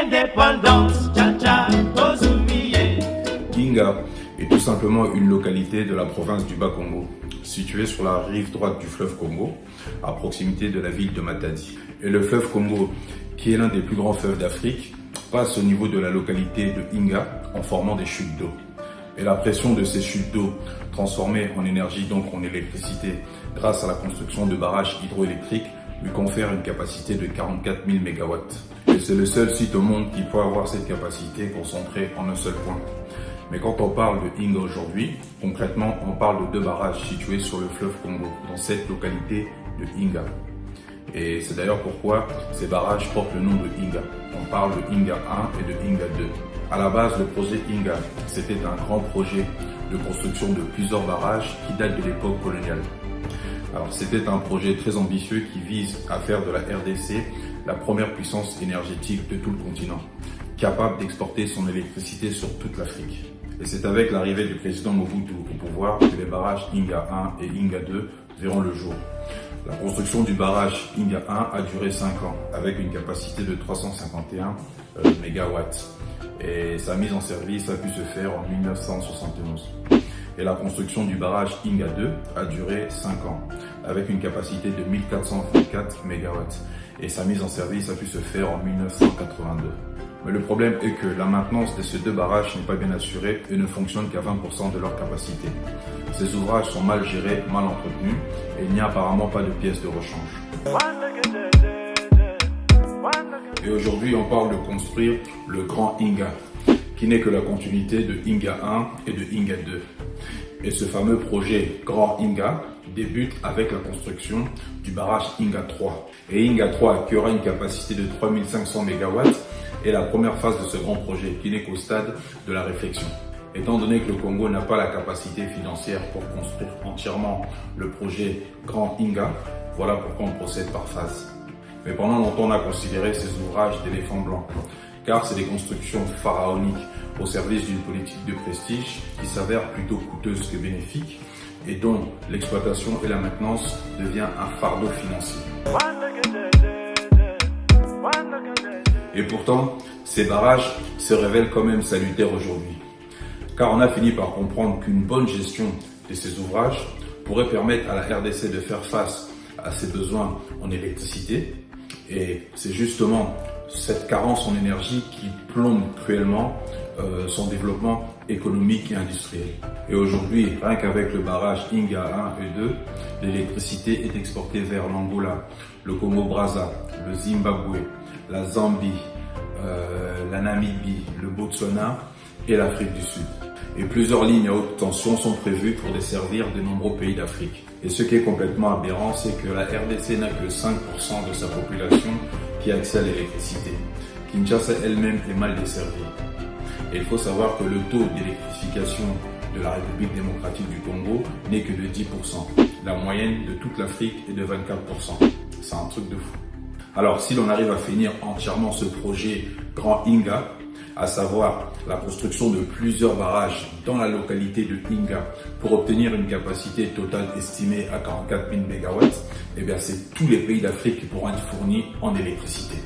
Indépendance, tcha-tcha, Ozumiye. Inga est tout simplement une localité de la province du Bas-Congo, située sur la rive droite du fleuve Congo, à proximité de la ville de Matadi. Et le fleuve Congo, qui est l'un des plus grands fleuves d'Afrique, passe au niveau de la localité de Inga en formant des chutes d'eau. Et la pression de ces chutes d'eau, transformées en énergie, donc en électricité, grâce à la construction de barrages hydroélectriques, lui confère une capacité de 44 000 MW. Et c'est le seul site au monde qui peut avoir cette capacité concentrée en un seul point. Mais quand on parle de Inga aujourd'hui, concrètement, on parle de deux barrages situés sur le fleuve Congo, dans cette localité de Inga. Et c'est d'ailleurs pourquoi ces barrages portent le nom de Inga. On parle de Inga 1 et de Inga 2. À la base, le projet Inga, c'était un grand projet de construction de plusieurs barrages qui datent de l'époque coloniale. Alors c'était un projet très ambitieux qui vise à faire de la RDC la première puissance énergétique de tout le continent, capable d'exporter son électricité sur toute l'Afrique. Et c'est avec l'arrivée du président Mobutu au pouvoir que les barrages Inga 1 et Inga 2 verront le jour. La construction du barrage Inga 1 a duré 5 ans, avec une capacité de 351 MW. Et sa mise en service a pu se faire en 1971. Et la construction du barrage Inga 2 a duré 5 ans, avec une capacité de 1424 MW. Et sa mise en service a pu se faire en 1982. Mais le problème est que la maintenance de ces deux barrages n'est pas bien assurée et ne fonctionne qu'à 20% de leur capacité. Ces ouvrages sont mal gérés, mal entretenus et il n'y a apparemment pas de pièces de rechange. Et aujourd'hui, on parle de construire le Grand Inga, qui n'est que la continuité de Inga 1 et de Inga 2. Et ce fameux projet Grand Inga débute avec la construction du barrage Inga 3. Et Inga 3, qui aura une capacité de 3500 MW, est la première phase de ce grand projet, qui n'est qu'au stade de la réflexion. Étant donné que le Congo n'a pas la capacité financière pour construire entièrement le projet Grand Inga, voilà pourquoi on procède par phase. Mais pendant longtemps, on a considéré ces ouvrages d'éléphants blancs, car c'est des constructions pharaoniques au service d'une politique de prestige qui s'avère plutôt coûteuse que bénéfique et dont l'exploitation et la maintenance devient un fardeau financier. Et pourtant, ces barrages se révèlent quand même salutaires aujourd'hui, car on a fini par comprendre qu'une bonne gestion de ces ouvrages pourrait permettre à la RDC de faire face à ses besoins en électricité. Et c'est justement cette carence en énergie qui plombe cruellement son développement économique et industriel. Et aujourd'hui, rien qu'avec le barrage Inga 1 et 2, l'électricité est exportée vers l'Angola, le Congo-Brazza, le Zimbabwe, la Zambie, la Namibie, le Botswana et l'Afrique du Sud. Et plusieurs lignes à haute tension sont prévues pour desservir de nombreux pays d'Afrique. Et ce qui est complètement aberrant, c'est que la RDC n'a que 5% de sa population qui a accès à l'électricité. Kinshasa elle-même est mal desservie. Et il faut savoir que le taux d'électrification de la République démocratique du Congo n'est que de 10%. La moyenne de toute l'Afrique est de 24%. C'est un truc de fou. Alors si l'on arrive à finir entièrement ce projet Grand Inga, à savoir la construction de plusieurs barrages dans la localité de Inga pour obtenir une capacité totale estimée à 44 000 MW, eh bien c'est tous les pays d'Afrique qui pourront être fournis en électricité.